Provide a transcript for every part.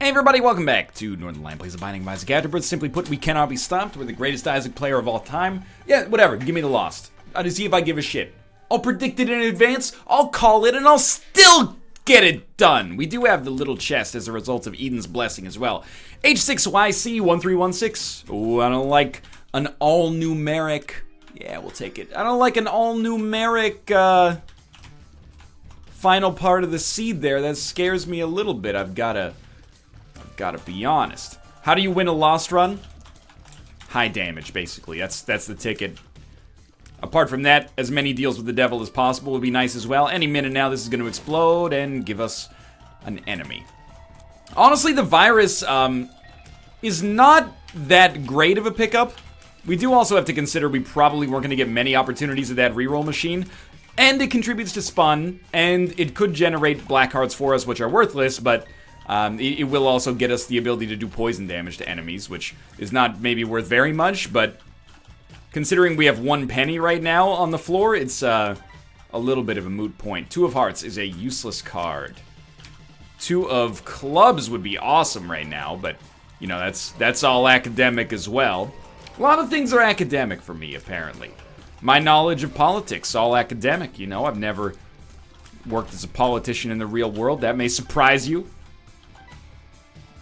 Hey everybody, welcome back to Northernlion Plays The Binding of Isaac Afterbirth. Simply put, we cannot be stopped. We're the greatest Isaac player of all time. Yeah, whatever, give me the Lost. I'll just see if I give a shit. I'll predict it in advance, I'll call it, and I'll still get it done. We do have the little chest as a result of Eden's blessing as well. H6YC1316. Oh, I don't like an all-numeric. Yeah, we'll take it. I don't like an all-numeric, final part of the seed there. That scares me a little bit. I've gotta be honest. How do you win a Lost run? High damage, basically. That's the ticket. Apart from that, as many deals with the devil as possible would be nice as well. Any minute now, this is going to explode and give us an enemy. Honestly, the virus is not that great of a pickup. We do also have to consider we probably weren't going to get many opportunities of that reroll machine. And it contributes to spun, and it could generate black hearts for us, which are worthless, but it will also get us the ability to do poison damage to enemies, which is not maybe worth very much, but considering we have 1 penny right now on the floor, it's a little bit of a moot point. 2 of Hearts is a useless card. 2 of Clubs would be awesome right now, but, you know, that's all academic as well. A lot of things are academic for me, apparently. My knowledge of politics, all academic, you know. I've never worked as a politician in the real world. That may surprise you.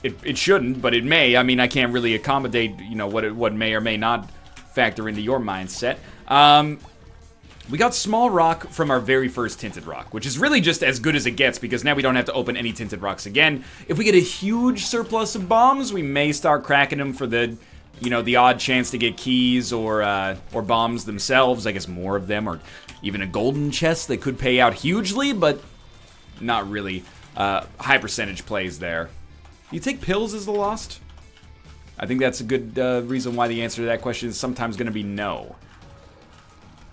It shouldn't, but it may. I mean, I can't really accommodate, you know, what may or may not factor into your mindset. We got Small Rock from our very first Tinted Rock, which is really just as good as it gets because now we don't have to open any Tinted Rocks again. If we get a huge surplus of bombs, we may start cracking them for the, you know, the odd chance to get keys or bombs themselves. I guess more of them, or even a golden chest that could pay out hugely, but not really high percentage plays there. You take pills as the Lost? I think that's a good reason why the answer to that question is sometimes going to be no.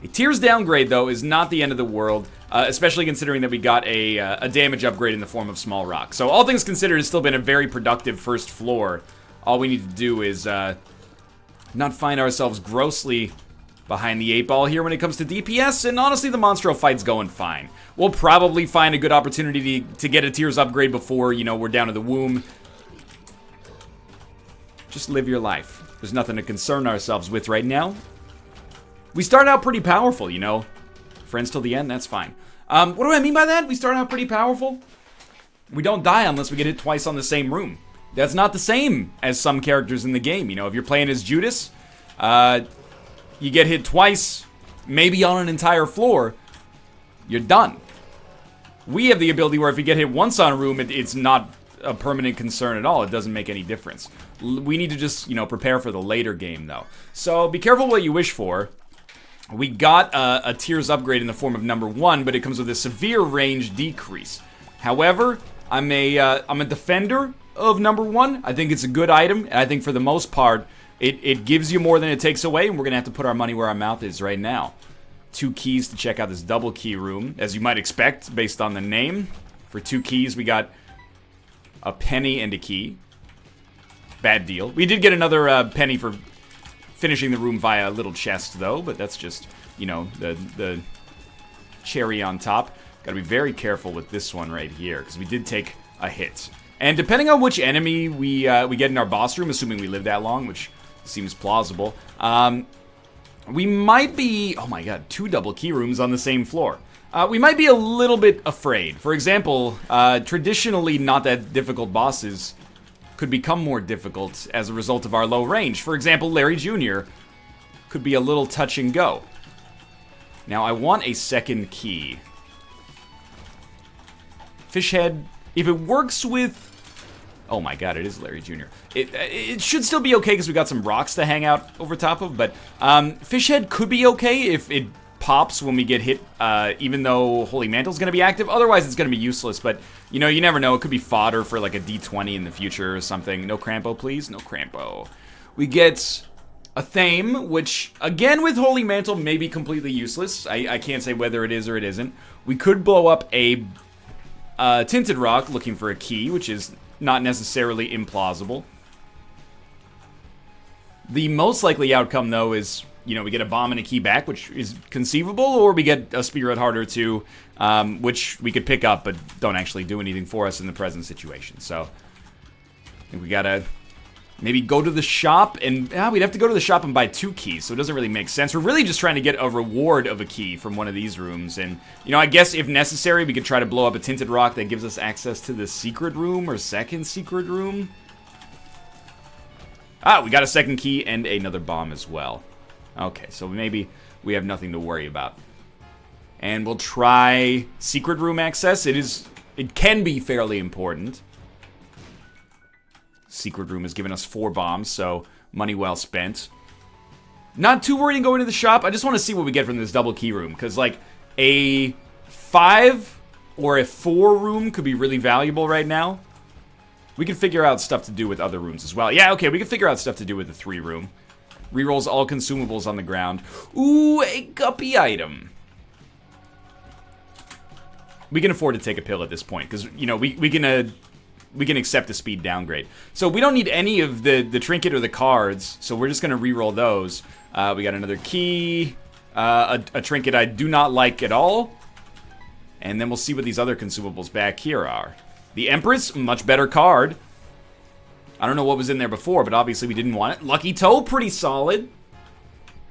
A Tears downgrade, though, is not the end of the world, especially considering that we got a damage upgrade in the form of Small Rock. So all things considered, it's still been a very productive first floor. All we need to do is not find ourselves grossly behind the 8-ball here when it comes to DPS, and honestly, the Monstro fight's going fine. We'll probably find a good opportunity to get a Tears upgrade before, you know, we're down to the womb. Just live your life. There's nothing to concern ourselves with right now. We start out pretty powerful, you know. Friends till the end, that's fine. What do I mean by that? We start out pretty powerful? We don't die unless we get hit twice on the same room. That's not the same as some characters in the game. You know, if you're playing as Judas, you get hit twice, maybe on an entire floor, you're done. We have the ability where if you get hit once on a room, it's not a permanent concern at all. It doesn't make any difference. We need to just, you know, prepare for the later game, though. So be careful what you wish for. We got a Tears upgrade in the form of number 1, but it comes with a severe range decrease. However, I'm a defender of number 1. I think it's a good item, and I think for the most part, it gives you more than it takes away, and we're gonna have to put our money where our mouth is right now. 2 keys to check out this double key room, as you might expect based on the name. For 2 keys, we got a penny and a key. Bad deal. We did get another penny for finishing the room via a little chest, though, but that's just, you know, the cherry on top. Gotta be very careful with this one right here, because we did take a hit. And depending on which enemy we get in our boss room, assuming we live that long, which seems plausible, we might be... Oh my god, 2 double key rooms on the same floor. We might be a little bit afraid. For example, traditionally not that difficult bosses could become more difficult as a result of our low range. For example, Larry Jr. could be a little touch and go. Now, I want a second key. Fishhead, if it works with... Oh my god, it is Larry Jr. It should still be okay because we got some rocks to hang out over top of, but Fishhead could be okay if it pops when we get hit, even though Holy Mantle's gonna be active. Otherwise, it's gonna be useless, but, you know, you never know. It could be fodder for, like, a D20 in the future or something. No Crampo, please. No Crampo. We get a Thame, which, again, with Holy Mantle, may be completely useless. I can't say whether it is or it isn't. We could blow up a Tinted Rock looking for a key, which is not necessarily implausible. The most likely outcome, though, is, you know, we get a bomb and a key back, which is conceivable, or we get a Spirit Heart or 2, which we could pick up, but don't actually do anything for us in the present situation. So, I think we gotta maybe go to the shop, and we'd have to go to the shop and buy 2 keys, so it doesn't really make sense. We're really just trying to get a reward of a key from one of these rooms, and, you know, I guess if necessary, we could try to blow up a tinted rock that gives us access to the secret room, or second secret room. We got a second key and another bomb as well. Okay, so maybe we have nothing to worry about. And we'll try secret room access. It can be fairly important. Secret room has given us 4 bombs, so money well spent. Not too worried in going to the shop. I just want to see what we get from this double key room, because like a 5 or a 4 room could be really valuable right now. We can figure out stuff to do with other rooms as well. Yeah, okay, we can figure out stuff to do with the 3 room. Rerolls all consumables on the ground. Ooh, a guppy item. We can afford to take a pill at this point, because, you know, we can accept the speed downgrade. So we don't need any of the trinket or the cards, so we're just going to re-roll those. We got another key, a trinket I do not like at all, and then we'll see what these other consumables back here are. The Empress, much better card. I don't know what was in there before, but obviously we didn't want it. Lucky Toe, pretty solid.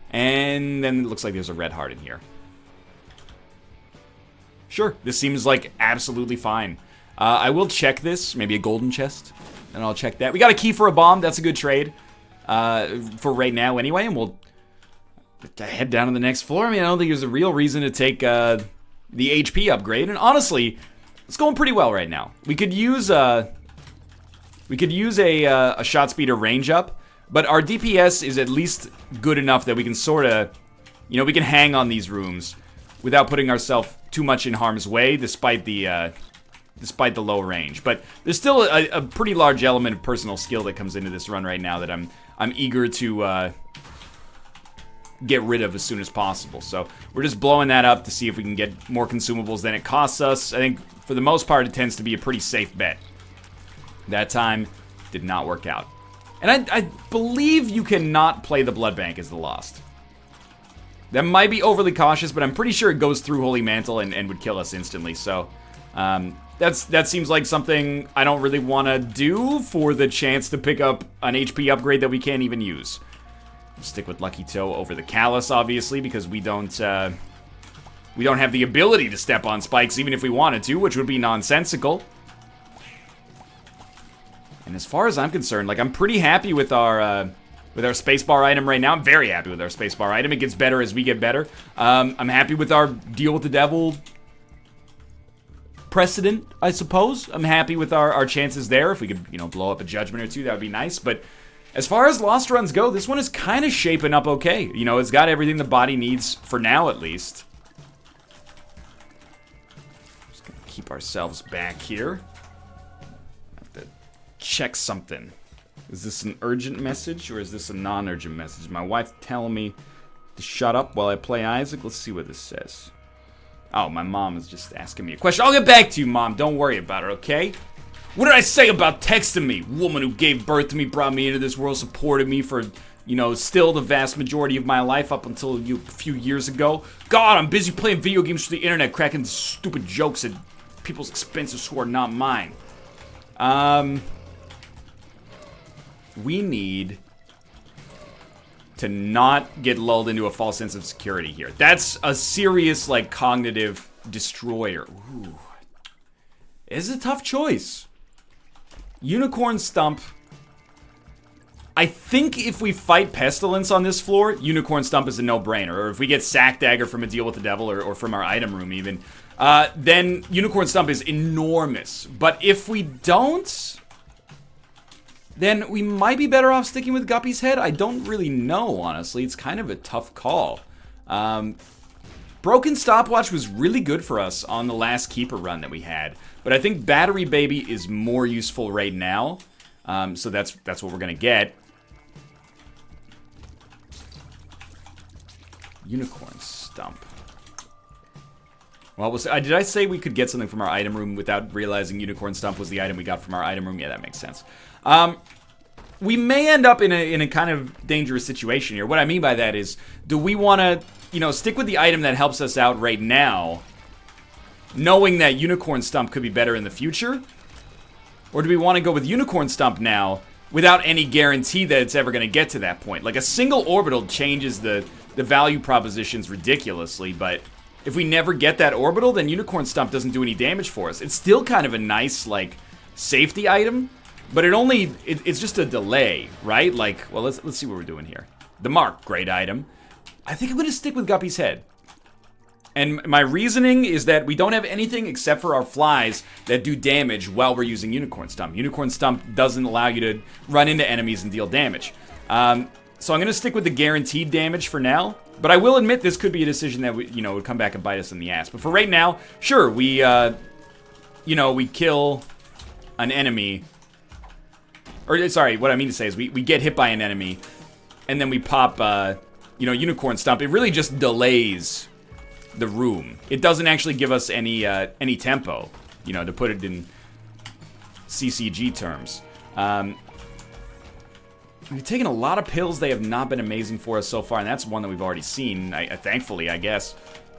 And then it looks like there's a red heart in here. Sure, this seems like absolutely fine. I will check this, maybe a golden chest, and I'll check that. We got a key for a bomb, that's a good trade, for right now anyway, and we'll head down to the next floor. I mean, I don't think there's a real reason to take the HP upgrade, and honestly, it's going pretty well right now. We could use a shot speed or range up, but our DPS is at least good enough that we can sort of, you know, we can hang on these rooms without putting ourselves too much in harm's way, despite the low range. But there's still a pretty large element of personal skill that comes into this run right now that I'm eager to get rid of as soon as possible. So we're just blowing that up to see if we can get more consumables than it costs us. I think for the most part it tends to be a pretty safe bet. That time did not work out. And I believe you cannot play the blood bank as the lost. That might be overly cautious, but I'm pretty sure it goes through Holy Mantle and would kill us instantly. So that seems like something I don't really want to do for the chance to pick up an HP upgrade that we can't even use. Stick with Lucky Toe over the Callus, obviously, because we don't have the ability to step on spikes even if we wanted to, which would be nonsensical. And as far as I'm concerned, like, I'm pretty happy with our spacebar item right now. I'm very happy with our spacebar item. It gets better as we get better. I'm happy with our deal with the devil precedent, I suppose. I'm happy with our chances there. If we could, you know, blow up a judgment or two, that would be nice. But as far as lost runs go, this one is kind of shaping up okay. You know, it's got everything the body needs for now, at least. Just gonna keep ourselves back here. Have to check something. Is this an urgent message or is this a non-urgent message? My wife telling me to shut up while I play Isaac. Let's see what this says. Oh, my mom is just asking me a question. I'll get back to you, Mom. Don't worry about it, okay? What did I say about texting me? Woman who gave birth to me, brought me into this world, supported me for, you know, still the vast majority of my life up until a few years ago. God, I'm busy playing video games through the internet, cracking stupid jokes at people's expenses who are not mine. We need to not get lulled into a false sense of security here. That's a serious, like, cognitive destroyer. Ooh. It's a tough choice. Unicorn Stump. I think if we fight Pestilence on this floor, Unicorn Stump is a no-brainer. Or if we get Sack Dagger from a deal with the devil, or from our item room even, then Unicorn Stump is enormous. But if we don't, then we might be better off sticking with Guppy's Head. I don't really know, honestly. It's kind of a tough call. Broken Stopwatch was really good for us on the last Keeper run that we had. But I think Battery Baby is more useful right now. So that's what we're going to get. Unicorn Stump. Well, did I say we could get something from our item room without realizing Unicorn Stump was the item we got from our item room? Yeah, that makes sense. We may end up in a kind of dangerous situation here. What I mean by that is, do we want to, you know, stick with the item that helps us out right now, knowing that Unicorn Stump could be better in the future? Or do we want to go with Unicorn Stump now without any guarantee that it's ever going to get to that point? Like, a single orbital changes the value propositions ridiculously, but if we never get that orbital, then Unicorn Stump doesn't do any damage for us. It's still kind of a nice, like, safety item, but it's just a delay, right? Like, well, let's see what we're doing here. The Mark, great item. I think I'm going to stick with Guppy's Head. And my reasoning is that we don't have anything except for our flies that do damage while we're using Unicorn Stump. Unicorn Stump doesn't allow you to run into enemies and deal damage. So I'm going to stick with the guaranteed damage for now. But I will admit this could be a decision that would come back and bite us in the ass. But for right now, sure, we kill an enemy. Or, sorry, what I mean to say is we get hit by an enemy, and then we pop, Unicorn Stump. It really just delays the room. It doesn't actually give us any tempo, to put it in CCG terms. We've taken a lot of pills. They have not been amazing for us so far, and that's one that we've already seen, thankfully, I guess.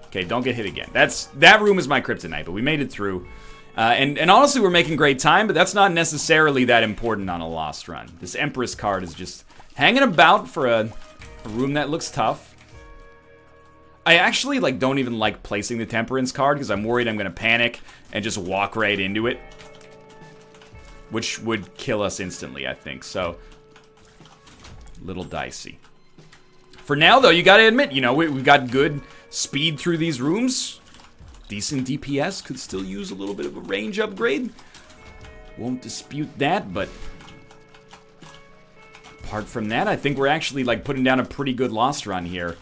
Okay, don't get hit again. That room is my kryptonite, but we made it through. And honestly, we're making great time, but that's not necessarily that important on a Lost run. This Empress card is just hanging about for a room that looks tough. I actually don't even like placing the Temperance card because I'm worried I'm going to panic and just walk right into it, which would kill us instantly, I think. So, little dicey. For now, though, you got to admit, we've got good speed through these rooms. Decent DPS, could still use a little bit of a range upgrade. Won't dispute that, but apart from that, I think we're actually putting down a pretty good Lost run here.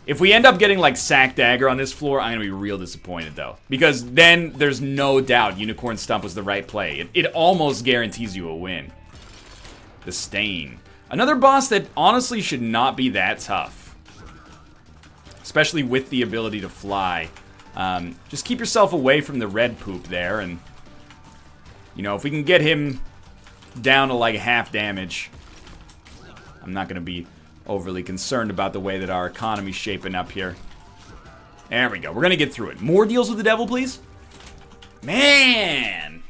If we end up getting Sack Dagger on this floor, I'm going to be real disappointed, though. Because then there's no doubt Unicorn Stump was the right play. It almost guarantees you a win. The Stain. Another boss that honestly should not be that tough. Especially with the ability to fly. Just keep yourself away from the red poop there. And, if we can get him down to half damage, I'm not going to be overly concerned about the way that our economy's shaping up here. There we go. We're gonna get through it. More deals with the devil, please? Man!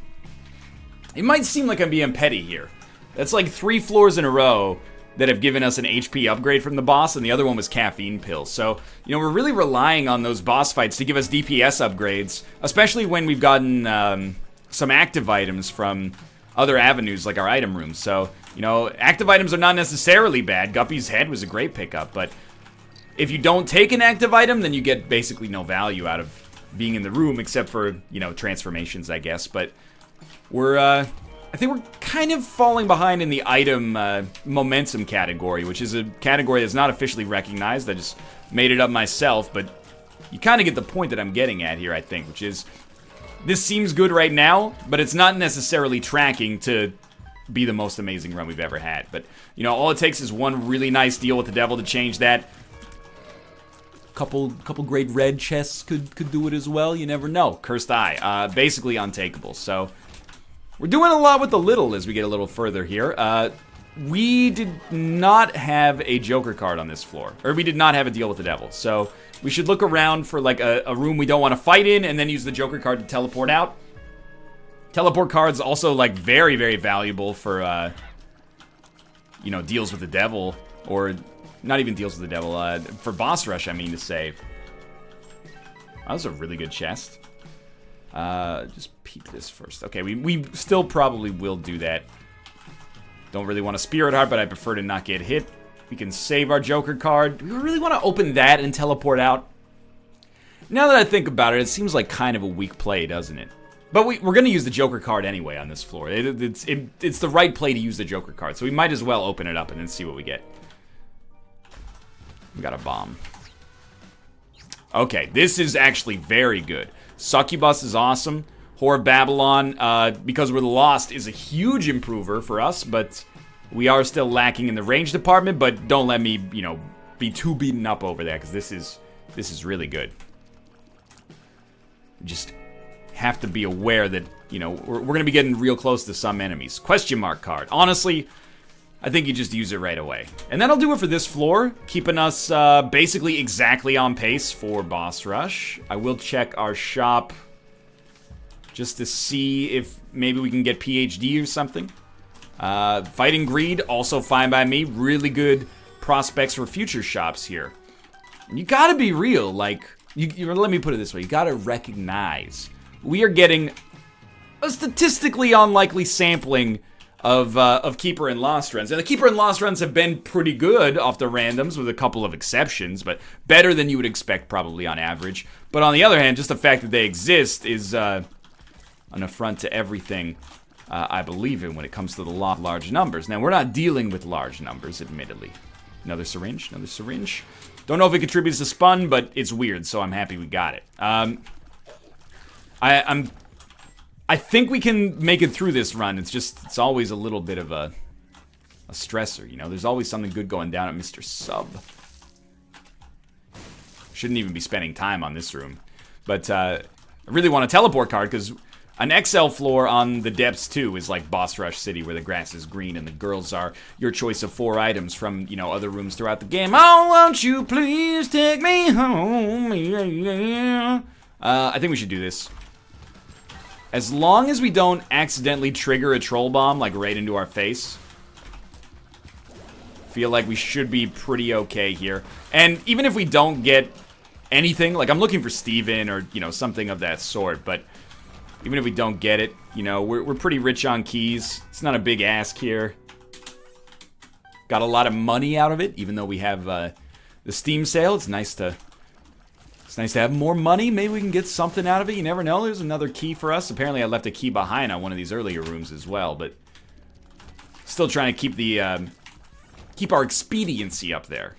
It might seem like I'm being petty here. That's 3 floors in a row that have given us an HP upgrade from the boss, and the other one was caffeine pills. So, we're really relying on those boss fights to give us DPS upgrades, especially when we've gotten some active items from other avenues like our item rooms. So, active items are not necessarily bad. Guppy's Head was a great pickup, but if you don't take an active item, then you get basically no value out of being in the room, except for, transformations, I guess. But I think we're kind of falling behind in the item momentum category, which is a category that's not officially recognized. I just made it up myself, but you kind of get the point that I'm getting at here, I think, which is this seems good right now, but it's not necessarily tracking to be the most amazing run we've ever had. But, all it takes is one really nice deal with the devil to change that. Couple great red chests could do it as well. You never know. Cursed Eye. Basically untakeable. So, we're doing a lot with the little as we get a little further here. We did not have a Joker card on this floor. Or we did not have a deal with the devil. So, we should look around for a room we don't want to fight in and then use the Joker card to teleport out. Teleport cards also very, very valuable for deals with the devil, or not even deals with the devil, for boss rush, I mean to say. That was a really good chest. Just peek this first. Okay, we still probably will do that. Don't really want a Spirit Heart, but I prefer to not get hit. We can save our Joker card. Do we really want to open that and teleport out? Now that I think about it, it seems like kind of a weak play, doesn't it? But we're going to use the Joker card anyway on this floor. It's the right play to use the Joker card, so we might as well open it up and then see what we get. We got a bomb. Okay, this is actually very good. Succubus is awesome. Whore of Babylon, because we're Lost, is a huge improver for us, but we are still lacking in the range department, but don't let me, be too beaten up over that, because this is really good. Just have to be aware that, we're going to be getting real close to some enemies. Question mark card. Honestly, I think you just use it right away. And that'll do it for this floor, keeping us basically exactly on pace for boss rush. I will check our shop just to see if maybe we can get PhD or something. Fighting Greed, also fine by me. Really good prospects for future shops here. You gotta be real, like, let me put it this way. You gotta recognize we are getting a statistically unlikely sampling of Keeper and Lost runs. And the Keeper and Lost runs have been pretty good off the randoms with a couple of exceptions, but better than you would expect probably on average. But on the other hand, just the fact that they exist is an affront to everything I believe in when it comes to the law of large numbers. Now, we're not dealing with large numbers, admittedly. Another syringe, another syringe. Don't know if it contributes to spun, but it's weird, so I'm happy we got it. I think we can make it through this run. It's always a little bit of a stressor, you know? There's always something good going down at Mr. Sub. Shouldn't even be spending time on this room. But I really want a teleport card, because an XL floor on the depths, too, is like Boss Rush City, where the grass is green and the girls are your choice of 4 items from, you know, other rooms throughout the game. Oh, won't you please take me home? Yeah. I think we should do this. As long as we don't accidentally trigger a troll bomb, like, right into our face. Feel like we should be pretty okay here. And even if we don't get anything, like, I'm looking for Steven or, you know, something of that sort, but even if we don't get it, you know, we're pretty rich on keys. It's not a big ask here. Got a lot of money out of it, even though we have the Steam sale. It's nice to have more money. Maybe we can get something out of it. You never know. There's another key for us. Apparently, I left a key behind on one of these earlier rooms as well, but still trying to keep the keep our expediency up there.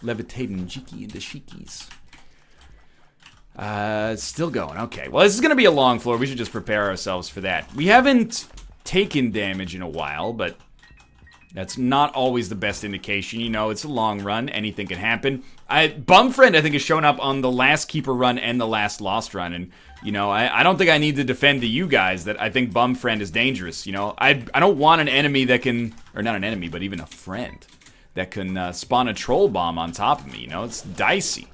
Levitating Jiki into Shikis. Still going. Okay. Well, this is going to be a long floor. We should just prepare ourselves for that. We haven't taken damage in a while, but that's not always the best indication. You know, it's a long run. Anything can happen. Bumfriend, I think, has shown up on the last Keeper run and the last Lost run. And, you know, I don't think I need to defend to you guys that I think Bumfriend is dangerous. You know, I don't want an enemy that can, or not an enemy, but even a friend that can spawn a troll bomb on top of me. You know, it's dicey.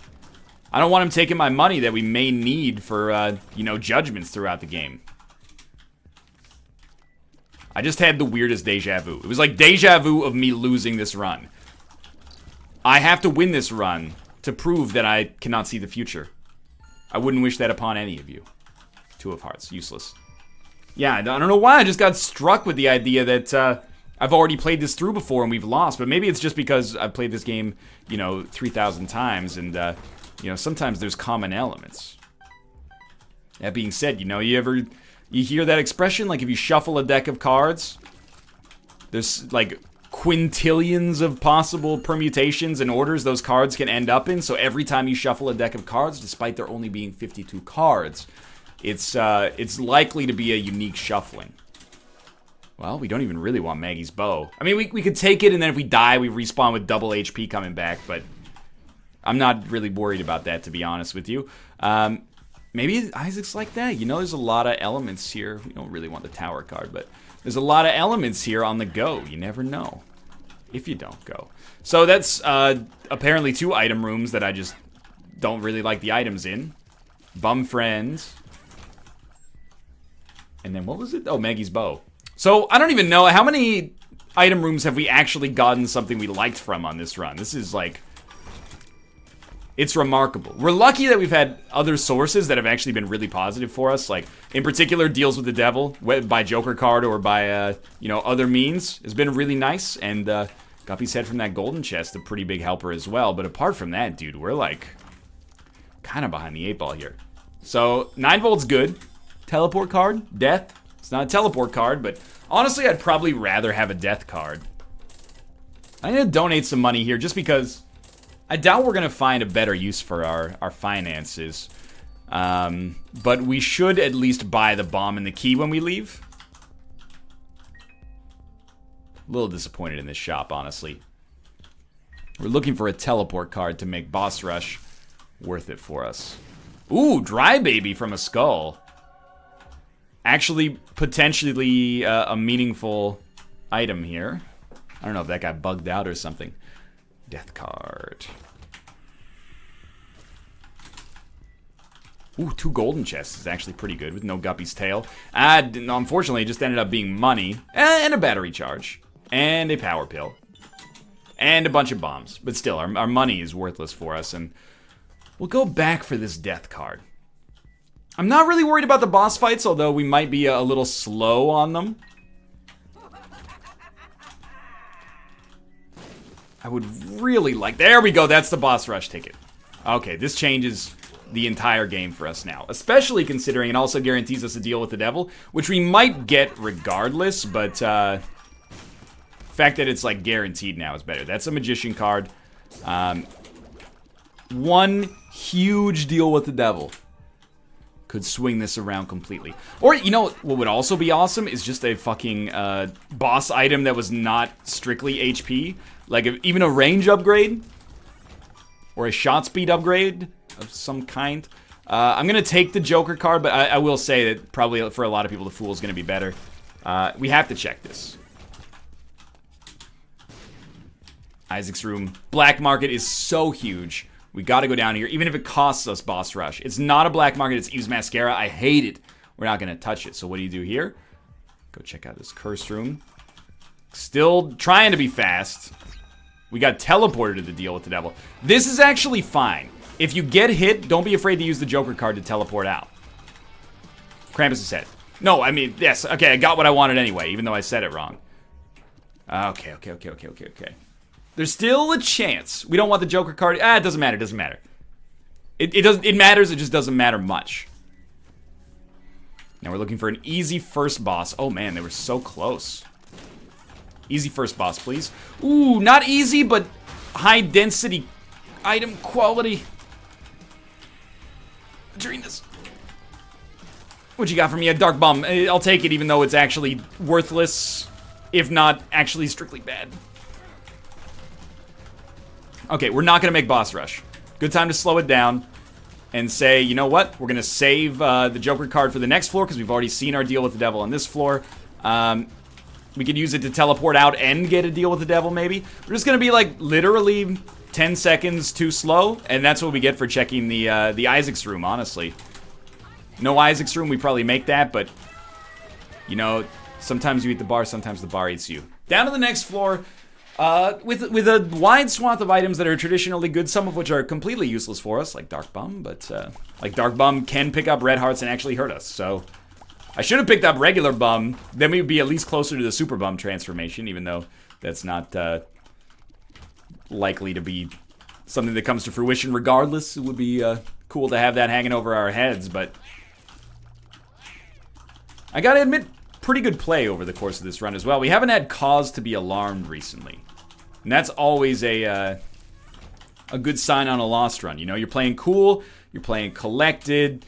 I don't want him taking my money that we may need for, you know, judgments throughout the game. I just had the weirdest deja vu. It was like deja vu of me losing this run. I have to win this run to prove that I cannot see the future. I wouldn't wish that upon any of you. 2 of hearts. Useless. Yeah, I don't know why. I just got struck with the idea that I've already played this through before and we've lost. But maybe it's just because I've played this game, you know, 3,000 times and, you know, sometimes there's common elements. That being said, you know, you hear that expression? Like, if you shuffle a deck of cards, there's, like, quintillions of possible permutations and orders those cards can end up in. So every time you shuffle a deck of cards, despite there only being 52 cards, it's likely to be a unique shuffling. Well, we don't even really want Maggie's bow. I mean, we could take it, and then if we die, we respawn with double HP coming back, but I'm not really worried about that, to be honest with you. Maybe Isaac's like that. You know, there's a lot of elements here. We don't really want the tower card, but there's a lot of elements here on the go. You never know if you don't go. So that's apparently 2 item rooms that I just don't really like the items in. Bum friends. And then what was it? Oh, Maggie's bow. So I don't even know. How many item rooms have we actually gotten something we liked from on this run? This is like... It's remarkable. We're lucky that we've had other sources that have actually been really positive for us. Like, in particular, Deals with the Devil, by Joker card or by, you know, other means, has been really nice. And Guppy's head from that golden chest, a pretty big helper as well. But apart from that, dude, we're, like, kind of behind the 8 ball here. So, 9 volt's good. Teleport card, death. It's not a teleport card, but honestly, I'd probably rather have a death card. I'm going to donate some money here just because... I doubt we're going to find a better use for our finances. But we should at least buy the bomb and the key when we leave. A little disappointed in this shop, honestly. We're looking for a teleport card to make Boss Rush worth it for us. Ooh, Dry Baby from a skull. Actually, potentially a meaningful item here. I don't know if that got bugged out or something. Death card. Ooh, 2 golden chests is actually pretty good with no Guppy's tail. Unfortunately, it just ended up being money and a battery charge and a power pill and a bunch of bombs. But still, our money is worthless for us, and we'll go back for this death card. I'm not really worried about the boss fights, although we might be a little slow on them. I would really like... There we go, that's the boss rush ticket. Okay, this changes the entire game for us now. Especially considering it also guarantees us a deal with the devil, which we might get regardless, but the fact that it's like guaranteed now is better. That's a magician card. One huge deal with the devil could swing this around completely. Or, you know, what would also be awesome is just a fucking boss item that was not strictly HP. Like, even a range upgrade. Or a shot speed upgrade of some kind. I'm going to take the Joker card, but I will say that probably for a lot of people, the Fool is going to be better. We have to check this. Isaac's room. Black market is so huge. We got to go down here, even if it costs us boss rush. It's not a black market, it's Eve's Mascara. I hate it. We're not going to touch it. So what do you do here? Go check out this cursed room. Still trying to be fast. We got teleported to the deal with the devil. This is actually fine. If you get hit, don't be afraid to use the Joker card to teleport out. Krampus' head. No, I mean, yes. Okay, I got what I wanted anyway, even though I said it wrong. Okay. There's still a chance. We don't want the Joker card. It doesn't matter. It doesn't matter. It matters. It just doesn't matter much. Now we're looking for an easy first boss. Oh man, they were so close. Easy first boss, please. Ooh, not easy, but high density item quality. Adrenas. What you got for me? A Dark Bum. I'll take it, even though it's actually worthless, if not actually strictly bad. Okay, we're not going to make boss rush. Good time to slow it down and say, you know what? We're going to save the Joker card for the next floor because we've already seen our deal with the devil on this floor. We could use it to teleport out and get a deal with the devil, maybe. We're just going to be, like, literally 10 seconds too slow, and that's what we get for checking the Isaac's room, honestly. No Isaac's room, we probably make that, but, you know, sometimes you eat the bar, sometimes the bar eats you. Down to the next floor. With a wide swath of items that are traditionally good, some of which are completely useless for us, like Dark Bum, but, like, Dark Bum can pick up red hearts and actually hurt us, so... I should have picked up regular Bum, then we would be at least closer to the Super Bum transformation, even though that's not, likely to be something that comes to fruition regardless. It would be, cool to have that hanging over our heads, but... I gotta admit, pretty good play over the course of this run as well. We haven't had cause to be alarmed recently. And that's always a good sign on a lost run. You know, you're playing cool, you're playing collected,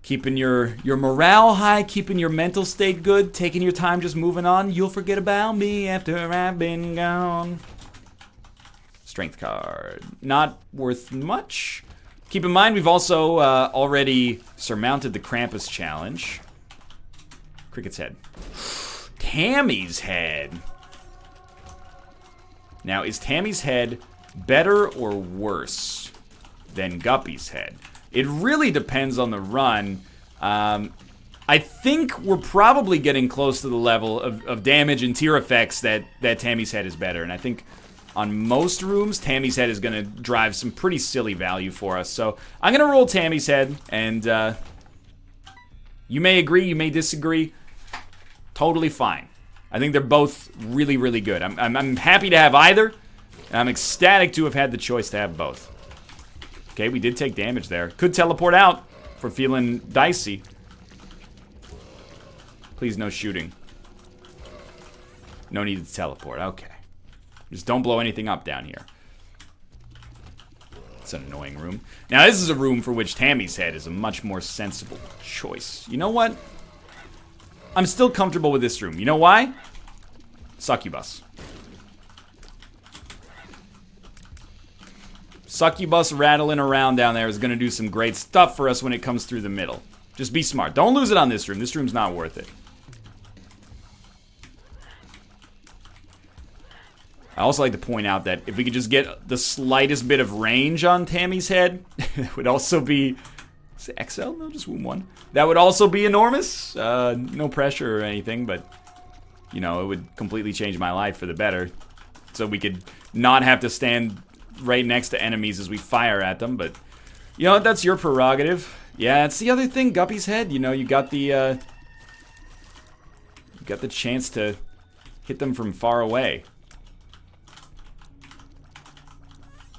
keeping your morale high, keeping your mental state good, taking your time, just moving on. You'll forget about me after I've been gone. Strength card. Not worth much. Keep in mind, we've also already surmounted the Krampus challenge. Cricket's head. Tammy's head. Now, is Tammy's head better or worse than Guppy's head? It really depends on the run. I think we're probably getting close to the level of damage and tier effects that Tammy's head is better. And I think on most rooms, Tammy's head is going to drive some pretty silly value for us. So I'm going to roll Tammy's head. And you may agree, you may disagree. Totally fine. I think they're both really, really good. I'm happy to have either. And I'm ecstatic to have had the choice to have both. Okay, we did take damage there. Could teleport out for feeling dicey. Please, no shooting. No need to teleport. Okay. Just don't blow anything up down here. It's an annoying room. Now, this is a room for which Tammy's head is a much more sensible choice. You know what? I'm still comfortable with this room. You know why? Succubus. Succubus rattling around down there is going to do some great stuff for us when it comes through the middle. Just be smart. Don't lose it on this room. This room's not worth it. I also like to point out that if we could just get the slightest bit of range on Tammy's head, it would also be Is it XL? No, just womb 1. That would also be enormous. No pressure or anything, but, you know, it would completely change my life for the better. So we could not have to stand right next to enemies as we fire at them, but, you know, that's your prerogative. Yeah, it's the other thing, Guppy's Head. You know, you got the chance to hit them from far away.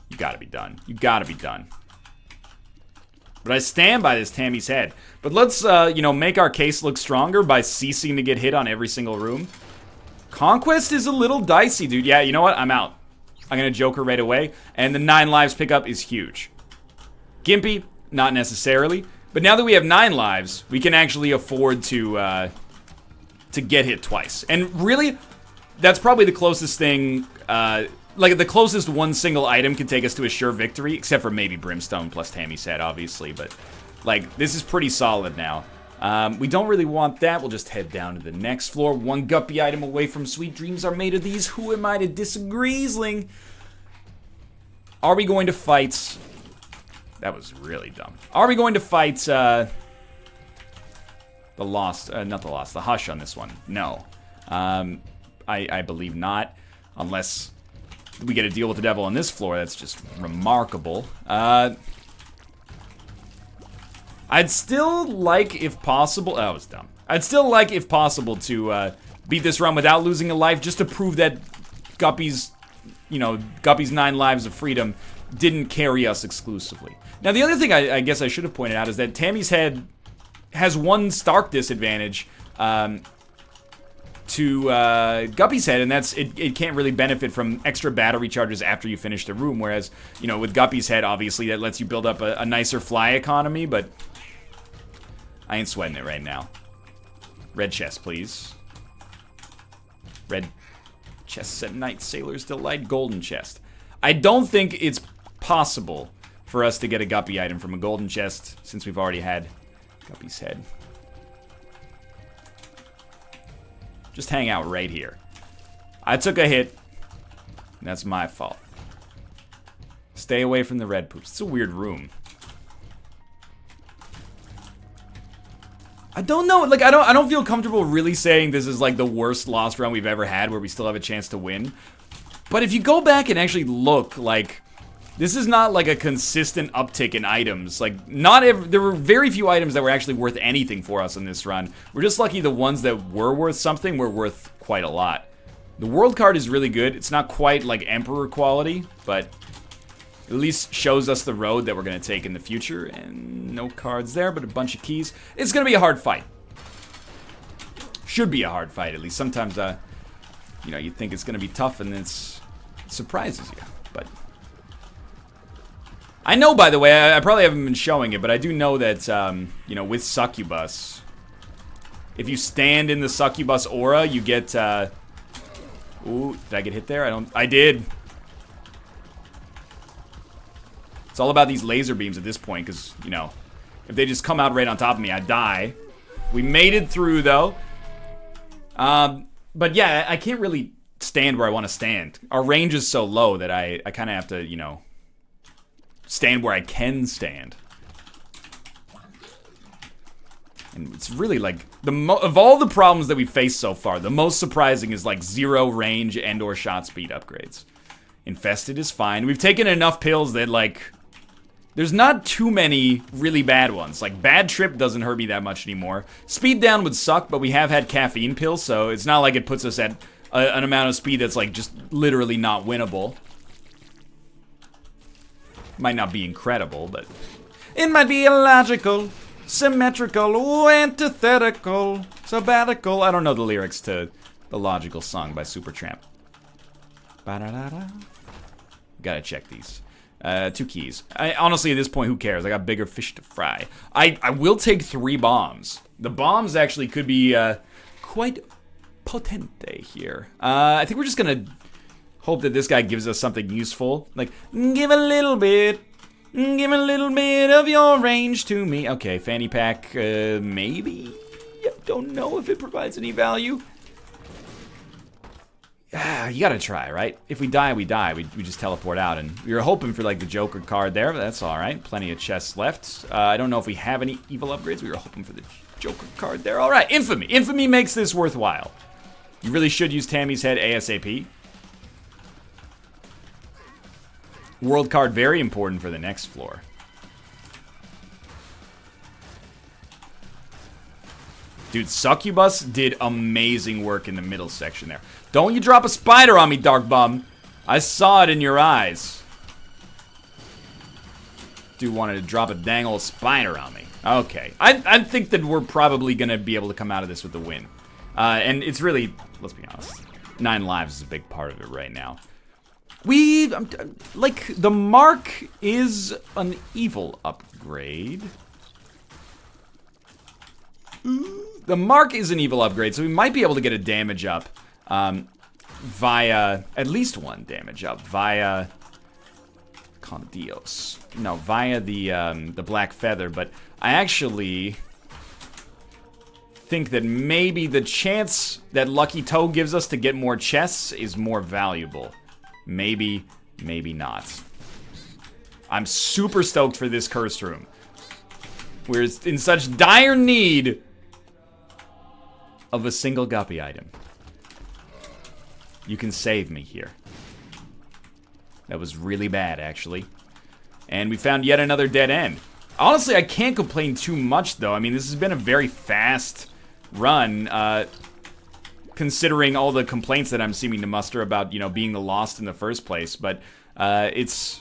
You gotta be done. You gotta be done. But I stand by this Tammy's Head. But let's, you know, make our case look stronger by ceasing to get hit on every single room. Conquest is a little dicey, dude. Yeah, you know what? I'm out. I'm gonna Joker right away. And the 9 lives pickup is huge. Gimpy, not necessarily. But now that we have 9 lives, we can actually afford to get hit twice. And really, that's probably the closest thing, like the closest one single item can take us to a sure victory, except for maybe Brimstone plus Tammy's Head, obviously. But, like, this is pretty solid now. We don't really want that. We'll just head down to the next floor. 1 Guppy item away from Sweet Dreams are made of these. Who am I to disagree, Zling? Are we going to fight... That was really dumb. Are we going to fight, the Lost, not the Lost, the Hush on this one? No. I believe not. Unless we get to deal with the devil on this floor. That's just remarkable. I'd still like, if possible... Oh, that was dumb. I'd still like, if possible, to beat this run without losing a life, just to prove that Guppy's, you know, Guppy's 9 lives of freedom didn't carry us exclusively. Now, the other thing I guess I should have pointed out is that Tammy's Head has one stark disadvantage to Guppy's Head, and that's it can't really benefit from extra battery charges after you finish the room, whereas, you know, with Guppy's Head, obviously, that lets you build up a nicer fly economy, but I ain't sweating it right now. Red chest, please. Red chests at night, Sailor's Delight, golden chest. I don't think it's possible for us to get a Guppy item from a golden chest, since we've already had Guppy's Head. Just hang out right here. I took a hit. That's my fault. Stay away from the red poops. It's a weird room. I don't know, like, I don't feel comfortable really saying this is like the worst Lost run we've ever had where we still have a chance to win. But if you go back and actually look, like, this is not like a consistent uptick in items. Like, there were very few items that were actually worth anything for us in this run. We're just lucky the ones that were worth something were worth quite a lot. The world card is really good. It's not quite like Emperor quality, but at least shows us the road that we're going to take in the future. And no cards there, but a bunch of keys. It's going to be a hard fight. Should be a hard fight, at least. Sometimes, you know, you think it's going to be tough and it surprises you, but... I know, by the way, I probably haven't been showing it, but I do know that, you know, with Succubus, if you stand in the Succubus aura, you get, ooh, did I get hit there? I did. It's all about these laser beams at this point, because, you know, if they just come out right on top of me, I die. We made it through, though. But yeah, I can't really stand where I want to stand. Our range is so low that I kind of have to, you know, stand where I can stand. And it's really like, of all the problems that we faced so far, the most surprising is like 0 range and or shot speed upgrades. Infested is fine. We've taken enough pills that, like, there's not too many really bad ones. Like, Bad Trip doesn't hurt me that much anymore. Speed down would suck, but we have had caffeine pills, so it's not like it puts us at an amount of speed that's, like, just literally not winnable. Might not be incredible, but it might be illogical, symmetrical, ooh, antithetical, sabbatical. I don't know the lyrics to the Logical song by Supertramp. Ba-da-da-da. Gotta check these. 2 keys. Honestly, at this point, who cares? I got bigger fish to fry. I will take 3 bombs. The bombs actually could be quite potente here. I think we're just gonna hope that this guy gives us something useful. Like, give a little bit of your range to me. Okay, fanny pack, maybe? Don't know if it provides any value. You gotta try, right? If we die, we die. We just teleport out, and we were hoping for like the Joker card there, but that's all right. Plenty of chests left. I don't know if we have any evil upgrades. We were hoping for the Joker card there. All right, Infamy. Infamy makes this worthwhile. You really should use Tammy's head ASAP. World card, very important for the next floor. Dude, Succubus did amazing work in the middle section there. Don't you drop a spider on me, Dark Bum. I saw it in your eyes. Dude wanted to drop a dang old spider on me. Okay. I think that we're probably going to be able to come out of this with the win. And it's really, let's be honest, 9 lives is a big part of it right now. Like, the Mark is an evil upgrade. The Mark is an evil upgrade, so we might be able to get a damage up via, at least 1 damage up, via Con Dios. No, via the Black Feather, but I actually think that maybe the chance that Lucky Toe gives us to get more chests is more valuable. Maybe, maybe not. I'm super stoked for this cursed room. We're in such dire need of a single guppy item. You can save me here. That was really bad, actually. And we found yet another dead end. Honestly, I can't complain too much, though. I mean, this has been a very fast run, considering all the complaints that I'm seeming to muster about, you know, being the lost in the first place. But it's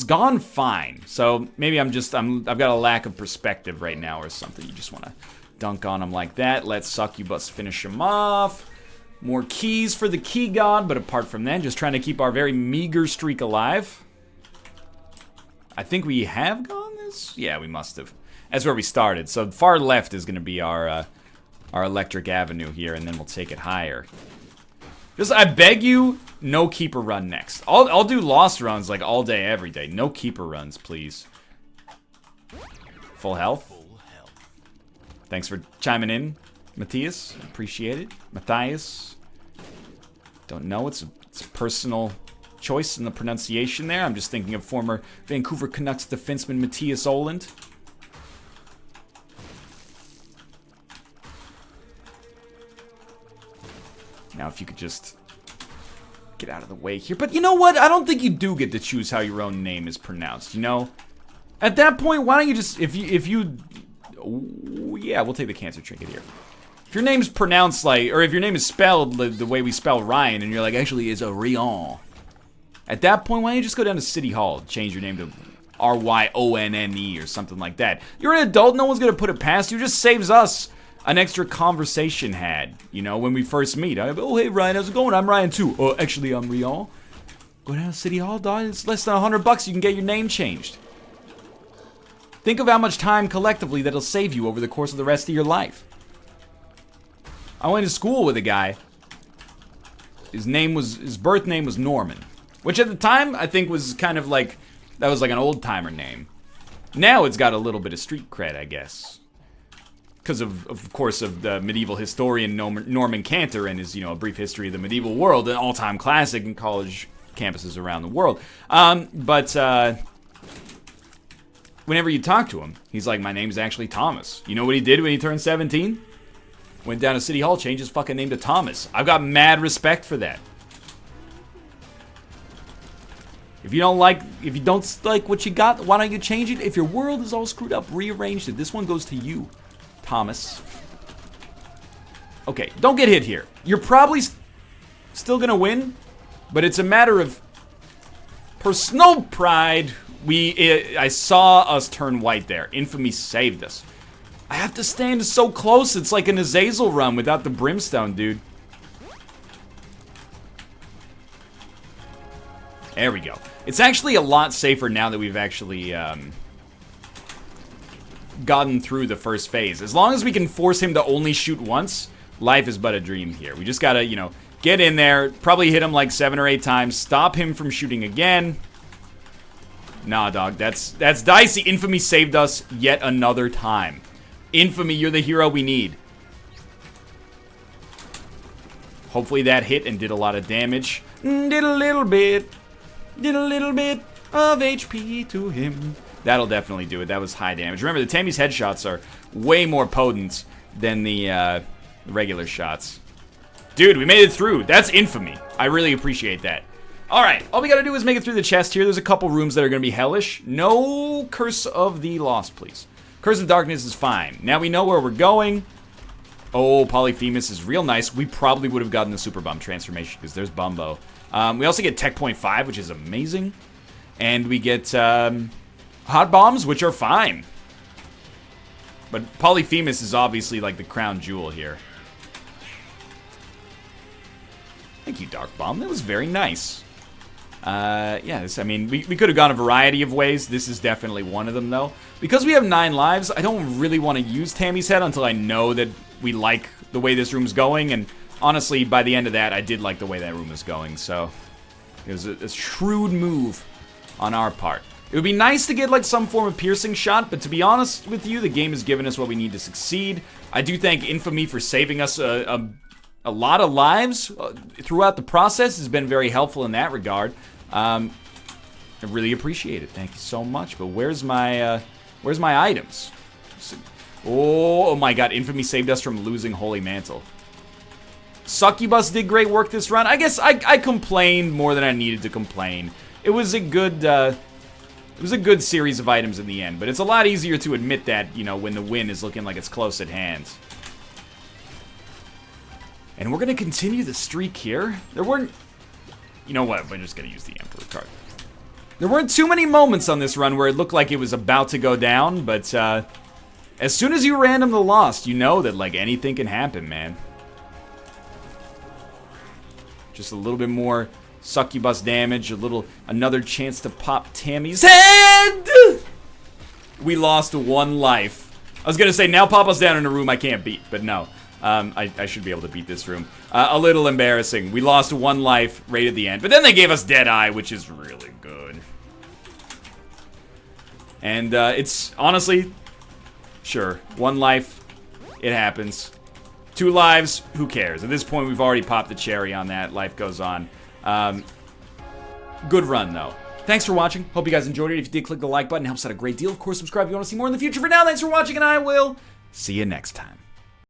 gone fine. So maybe I've got a lack of perspective right now or something. You just want to dunk on him like that. Let Succubus finish him off. More keys for the Key God, but apart from that, just trying to keep our very meager streak alive. I think we have gone this? Yeah, we must have. That's where we started. So far left is going to be our Electric Avenue here, and then we'll take it higher. Just, I beg you, no Keeper run next. I'll do Lost runs like all day, every day. No Keeper runs, please. Full health? Thanks for chiming in, Matthias. Appreciate it. Matthias. Don't know. It's a personal choice in the pronunciation there. I'm just thinking of former Vancouver Canucks defenseman Matthias Oland. Now, if you could just get out of the way here. But you know what? I don't think you do get to choose how your own name is pronounced, you know? At that point, why don't you just, if you yeah, we'll take the cancer trinket here. If your name's pronounced like, or if your name is spelled the way we spell Ryan, and you're like, actually, it's a Rion. At that point, why don't you just go down to City Hall, change your name to R-Y-O-N-N-E or something like that. You're an adult, no one's gonna put it past you. It just saves us an extra conversation had, you know, when we first meet. Oh, hey, Ryan, how's it going? I'm Ryan, too. Oh, actually, I'm Rion. Go down to City Hall, dog. It's less than $100. You can get your name changed. Think of how much time collectively that'll save you over the course of the rest of your life. I went to school with a guy. His birth name was Norman, which at the time I think was kind of like, that was like an old timer name. Now it's got a little bit of street cred, I guess. Because of course, of the medieval historian Norman Cantor and his, you know, A Brief History of the Medieval World, an all-time classic in college campuses around the world. Whenever you talk to him, he's like, my name's actually Thomas. You know what he did when he turned 17? Went down to City Hall, changed his fucking name to Thomas. I've got mad respect for that. If you don't like what you got, why don't you change it? If your world is all screwed up, rearrange it. This one goes to you, Thomas. Okay, don't get hit here. You're probably still gonna win, but it's a matter of personal pride. I saw us turn white there. Infamy saved us. I have to stand so close. It's like an Azazel run without the brimstone, dude. There we go. It's actually a lot safer now that we've actually gotten through the first phase. As long as we can force him to only shoot once, life is but a dream here. We just gotta, you know, get in there, probably hit him like 7 or 8 times, stop him from shooting again. Nah, dog, that's dicey. Infamy saved us yet another time. Infamy, you're the hero we need. Hopefully that hit and did a lot of damage. Did a little bit of HP to him. That'll definitely do it. That was high damage. Remember, the Tammy's headshots are way more potent than the regular shots. Dude, we made it through. That's infamy. I really appreciate that. Alright, all we gotta do is make it through the chest here. There's a couple rooms that are gonna be hellish. No Curse of the Lost, please. Curse of Darkness is fine. Now we know where we're going. Oh, Polyphemus is real nice. We probably would have gotten the Super Bum transformation because there's Bumbo. We also get Tech Point 5, which is amazing. And we get Hot Bombs, which are fine. But Polyphemus is obviously like the crown jewel here. Thank you, Dark Bomb. That was very nice. Yeah, I mean, we could have gone a variety of ways. This is definitely one of them, though. Because we have 9 lives, I don't really want to use Tammy's head until I know that we like the way this room's going. And honestly, by the end of that, I did like the way that room is going. So it was a shrewd move on our part. It would be nice to get like some form of piercing shot, but to be honest with you, the game has given us what we need to succeed. I do thank Infamy for saving us a lot of lives throughout the process. Has been very helpful in that regard. I really appreciate it. Thank you so much. But where's my items? Oh my god, Infamy saved us from losing Holy Mantle. Succubus did great work this run. I guess I complained more than I needed to complain. It was a good series of items in the end, but it's a lot easier to admit that, you know, when the win is looking like it's close at hand. And we're gonna continue the streak here. There weren't... You know what? We're just gonna use the Emperor card. There weren't too many moments on this run where it looked like it was about to go down, but as soon as you random the Lost, you know that, like, anything can happen, man. Just a little bit more Succubus damage, another chance to pop Tammy's head! We lost 1 life. I was gonna say, now pop us down in a room I can't beat, but no. I should be able to beat this room. A little embarrassing. We lost 1 life right at the end, but then they gave us Deadeye, which is really good. And it's honestly, sure, 1 life, it happens. 2 lives, who cares? At this point, we've already popped the cherry on that. Life goes on. Good run, though. Thanks for watching. Hope you guys enjoyed it. If you did, click the like button. It helps out a great deal. Of course, subscribe if you want to see more in the future. For now, thanks for watching, and I will see you next time.